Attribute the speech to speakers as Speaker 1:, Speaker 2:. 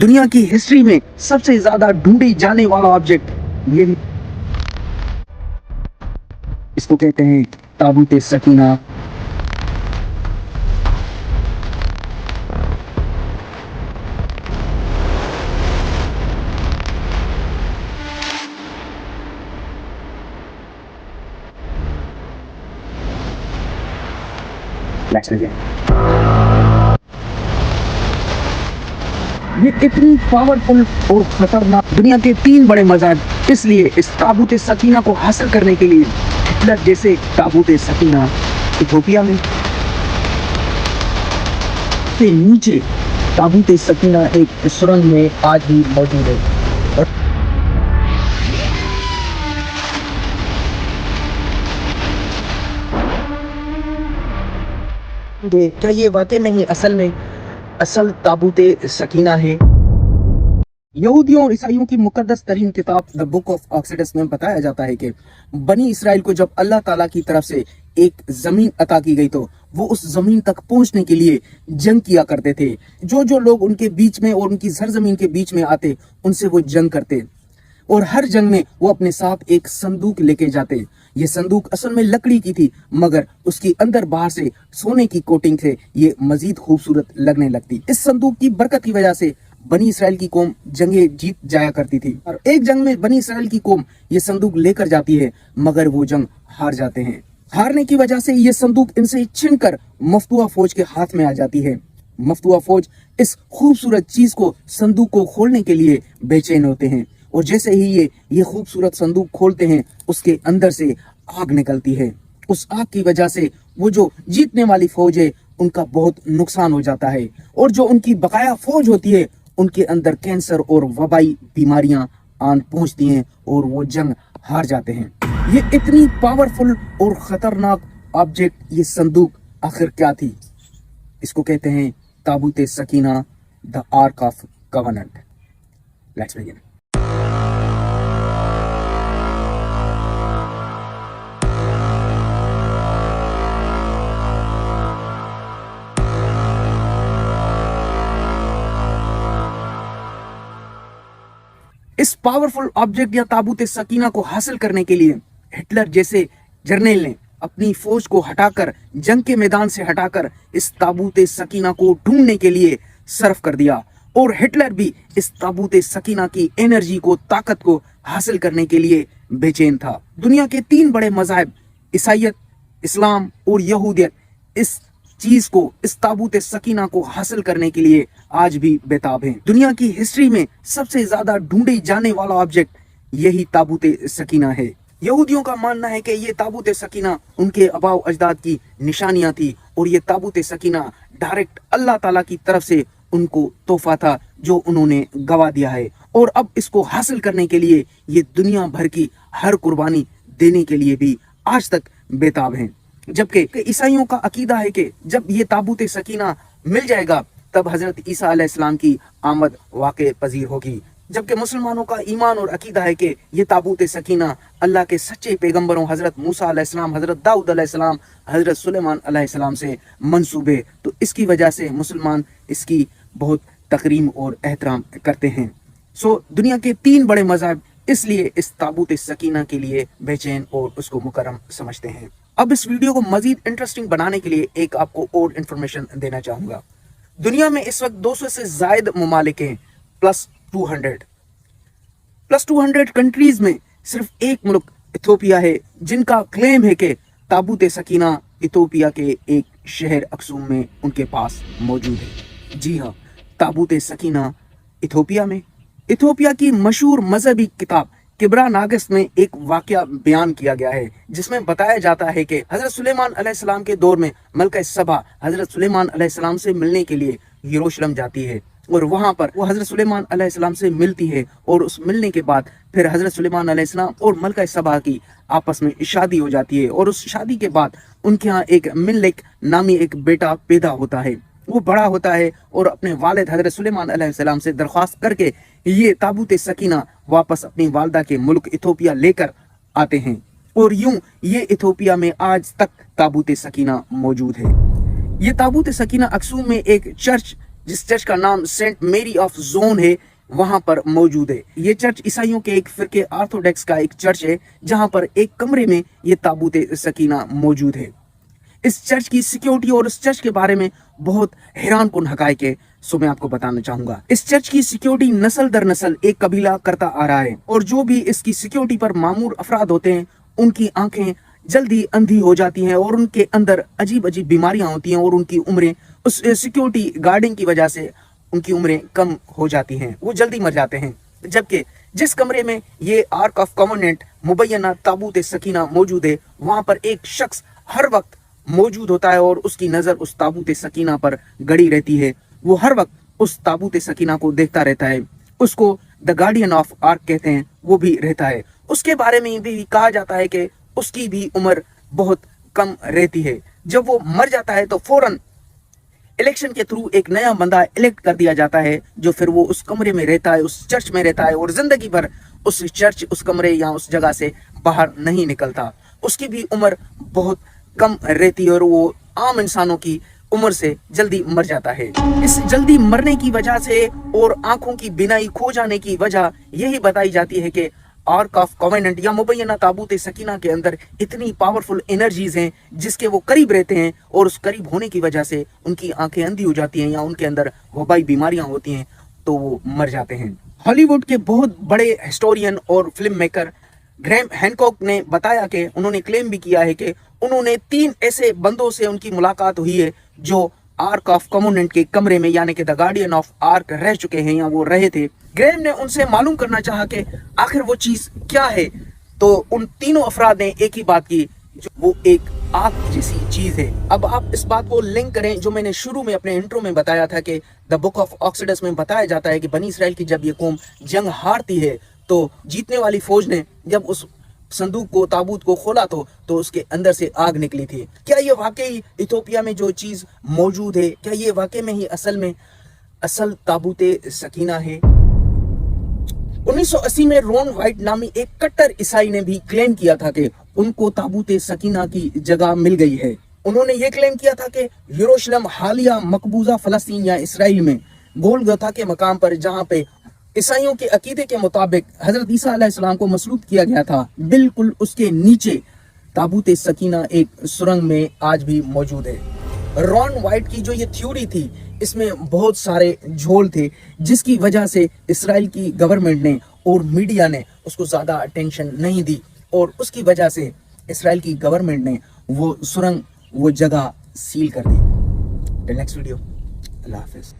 Speaker 1: दुनिया की हिस्ट्री में सबसे ज्यादा ढूंढी जाने वाला ऑब्जेक्ट ये इसको कहते हैं ताबूत सकीना। Let's begin. ये इतनी पावरफुल और खतरनाक दुनिया के 3 बड़े मज़ाहब, इसलिए इस ताबूत सकीना को हासिल करने के लिए हिटलर जैसे ताबूत सकीना इथोपिया में से नीचे ताबूत सकीना एक सुरंग में आज भी मौजूद है। क्या ये वाकई में ही असल ताबूत सकीना है? यहूदियों और ईसाइयों की मुकद्दस तरीन किताब द बुक ऑफ एक्सोडस में बताया जाता है कि बनी इसराइल को जब अल्लाह ताला की तरफ से एक जमीन अता की गई तो वो उस जमीन तक पहुंचने के लिए जंग किया करते थे। जो लोग उनके बीच में और उनकी सरजमीन के बीच में आते उनसे वो जंग करते और हर जंग में वो अपने साथ एक संदूक लेके जाते। ये संदूक असल में लकड़ी की थी, मगर उसकी अंदर बाहर से सोने की कोटिंग से ये मजीद खूबसूरत लगने लगती। इस संदूक की बरकत की वजह से बनी इसराइल की कौम जंगें जीत जाया करती थी और एक जंग में बनी इसराइल की कौम ये संदूक लेकर जाती है, मगर वो जंग हार जाते हैं। हारने की वजह से ये संदूक इनसे छीनकर मफ्तूआ फौज के हाथ में आ जाती है। मफ्तूआ फौज इस खूबसूरत चीज को, संदूक को खोलने के लिए बेचैन होते हैं और जैसे ही ये खूबसूरत संदूक खोलते हैं उसके अंदर से आग निकलती है। उस आग की वजह से वो जो जीतने वाली फौज है उनका बहुत नुकसान हो जाता है और जो उनकी बकाया फौज होती है उनके अंदर कैंसर और वबाई बीमारियां आन पहुंचती हैं और वो जंग हार जाते हैं। ये इतनी पावरफुल और खतरनाक ऑब्जेक्ट, ये संदूक आखिर क्या थी? इसको कहते हैं ताबूत Sakina, the arc of covenant. Let's begin. इस पावरफुल ऑब्जेक्ट या ताबूत सकीना को हासिल करने के लिए हिटलर जैसे जर्नल ने अपनी फौज को हटाकर, जंग के मैदान से हटाकर इस ताबूत सकीना को ढूंढने के लिए सर्फ कर दिया और हिटलर भी इस ताबूत सकीना की एनर्जी को, ताकत को हासिल करने के लिए बेचैन था। दुनिया के 3 बड़े मज़ाहब ईसाइयत, इस्लाम और यहूदियत इस चीज को, इस ताबूत सकीना को हासिल करने के लिए आज भी बेताब हैं। दुनिया की हिस्ट्री में सबसे ज्यादा ढूंढे जाने वाला ऑब्जेक्ट यही ताबूत सकीना है। यहूदियों का मानना है कि ये ताबूत सकीना उनके आबाओ अजदाद की निशानियां थी और ये ताबूत सकीना डायरेक्ट अल्लाह ताला की तरफ से उनको तोहफा था जो उन्होंने गवा दिया है और अब इसको हासिल करने के लिए ये दुनिया भर की हर कुर्बानी देने के लिए भी आज तक बेताब हैं। जबकि ईसाइयों का अकीदा है कि जब ये ताबूत सकीना मिल जाएगा तब हजरत ईसा अलैहिस्सलाम की आमद वाक़ई पजीर होगी। जबकि मुसलमानों का ईमान और अकीदा है कि ये ताबूत सकीना अल्लाह के सच्चे पैगंबरों हजरत मूसा अलैहिस्सलाम, हजरत दाऊद अलैहिस्सलाम, हजरत सुलेमान अलैहिस्सलाम से मंसूब है। तो इसकी वजह से मुसलमान इसकी बहुत तकरीम और एहतराम करते हैं। सो दुनिया के 3 बड़े मज़हब इसलिए इस ताबूत सकीना के लिए बेचैन और उसको मुकर्रम समझते हैं। अब इस वीडियो को मजीद इंटरेस्टिंग बनाने के लिए एक आपको और इंफॉर्मेशन देना चाहूंगा। दुनिया में इस वक्त 200 से जायद ममालिक हैं, प्लस 200 कंट्रीज में सिर्फ एक मुल्क इथोपिया है जिनका क्लेम है कि ताबूत सकीना इथोपिया के एक शहर अक्सूम में उनके पास मौजूद है। जी हाँ, ताबूत सकीना इथोपिया में। इथोपिया की मशहूर मजहबी किताब किबरा नागस में एक वाकया बयान किया गया है जिसमें बताया जाता है कि हजरत सुलेमान अलैहिस्सलाम के दौर में मलका सबा हजरत सुलेमान अलैहिस्सलाम से मिलने के लिए यरूशलेम जाती है और वहां पर वो हजरत सुलेमान अलैहिस्सलाम से मिलती है और उस मिलने के बाद फिर हजरत सुलेमान अलैहिस्सलाम और मलका सबा की आपस में शादी हो जाती है और उस शादी के बाद उनके यहाँ एक मिल्लिक नामी एक बेटा पैदा होता है। वो बड़ा होता है और अपने वालिद हजरत सुलेमान अलैहिस्सलाम से दरख्वास्त करके ये ताबूत सकीना वापस अपनी वालदा के मुल्क इथोपिया लेकर आते हैं और यूं ये इथोपिया में आज तक ताबूत सकीना मौजूद है। ये ताबूत सकीना अक्सूम में एक चर्च जिस चर्च का नाम सेंट मेरी ऑफ जोन है वहां पर मौजूद है। ये चर्च ईसाइयों के एक फिरके ऑर्थोडॉक्स का एक चर्च है जहां पर एक कमरे में ये ताबूत सकीना मौजूद है। इस चर्च की सिक्योरिटी और इस चर्च के बारे में बहुत हैरानकुन हकायक है, सो मैं आपको बताना चाहूंगा। इस चर्च की सिक्योरिटी नस्ल दर नस्ल एक कबीला करता आ रहा है और जो भी इसकी सिक्योरिटी पर मामूर अफराद होते हैं उनकी आंखें जल्दी अंधी हो जाती हैं और उनके अंदर अजीब अजीब बीमारियां होती हैं और उनकी उम्रें उस सिक्योरिटी गार्डिंग की वजह से उनकी उम्रें कम हो जाती हैं, वो जल्दी मर जाते हैं। जबकि जिस कमरे में ये आर्क ऑफ कॉवेनेंट मुबैना ताबूत सकीना मौजूद है वहां पर एक शख्स हर वक्त मौजूद होता है और उसकी नजर उस ताबूत सकीना पर गड़ी रहती है। वो हर वक्त उस ताबूत सकीना को देखता रहता है। उसको द गार्डियन ऑफ आर्क कहते हैं, वो भी रहता है। उसके बारे में भी कहा जाता है कि उसकी भी उम्र बहुत कम रहती है। जब वो मर जाता है तो फौरन इलेक्शन के थ्रू एक नया बंदा इलेक्ट कर दिया जाता है जो फिर वो उस कमरे में रहता है, उस चर्च में रहता है और जिंदगी भर उस चर्च, उस कमरे या उस जगह से बाहर नहीं निकलता। उसकी भी उम्र बहुत कम रहती है और वो आम इंसानों की उम्र से जल्दी मर जाता है। इस जल्दी मरने की वजह से और आंखों की बिनाई खो जाने की वजह यही बताई जाती है कि आर्क ऑफ कॉवेनेंट या मुबैना ताबूत सकीना के अंदर इतनी पावरफुल एनर्जीज हैं जिसके वो करीब रहते हैं और उस करीब होने की वजह से उनकी आंखें अंधी हो जाती हैं या उनके अंदर वबाई बीमारियां होती हैं तो वो मर जाते हैं। हॉलीवुड के बहुत बड़े हिस्टोरियन और फिल्म मेकर ग्रैम हैनकॉक ने बताया कि उन्होंने क्लेम भी किया है कि उन्होंने 3 ऐसे बंदों से उनकी मुलाकात हुई है जो आर्क ऑफ कॉवेनेंट के कमरे में यानी कि द गार्डियन ऑफ आर्क रह चुके हैं या वो रहे थे। ग्रैम ने उनसे मालूम करना चाहा कि आखिर वो चीज क्या है, तो उन तीनों अफराद ने एक ही बात की, जो वो एक आग जैसी चीज है। अब आप इस बात को लिंक करें जो मैंने शुरू में अपने इंट्रो में बताया था कि द बुक ऑफ ऑक्सीडस में बताया जाता है कि बनी इसराइल की जब ये कौम जंग हारती है तो जीतने वाली फौज ने जब उस संदूक को, ताबूत को खोला तो उसके अंदर से आग निकली थी। क्या ये वाकई इथोपिया में जो चीज मौजूद है, क्या ये वाकई में ही असल ताबूत सकीना है? 1980 में रॉन वाइट नामी एक कट्टर ईसाई ने भी क्लेम किया था कि उनको ताबूत सकीना की जगह मिल गई है। उन्होंने ये क्लेम किया था कि यरूशलेम हालिया मकबूजा फलस्तीन या इसराइल में गोलगथा के मकाम पर जहां पे ईसाइयों के अकीदे के मुताबिक हजरत ईसा अलैहिस्सलाम को मसलूब किया गया था, बिल्कुल उसके नीचे ताबूत सकीना एक सुरंग में आज भी मौजूद है। रॉन वाइट की जो ये थ्योरी थी इसमें बहुत सारे झोल थे जिसकी वजह से इसराइल की गवर्नमेंट ने और मीडिया ने उसको ज्यादा अटेंशन नहीं दी और उसकी वजह से इसराइल की गवर्नमेंट ने वो सुरंग, वो जगह सील कर दी। नेक्स्ट वीडियो, अल्लाह हाफिज।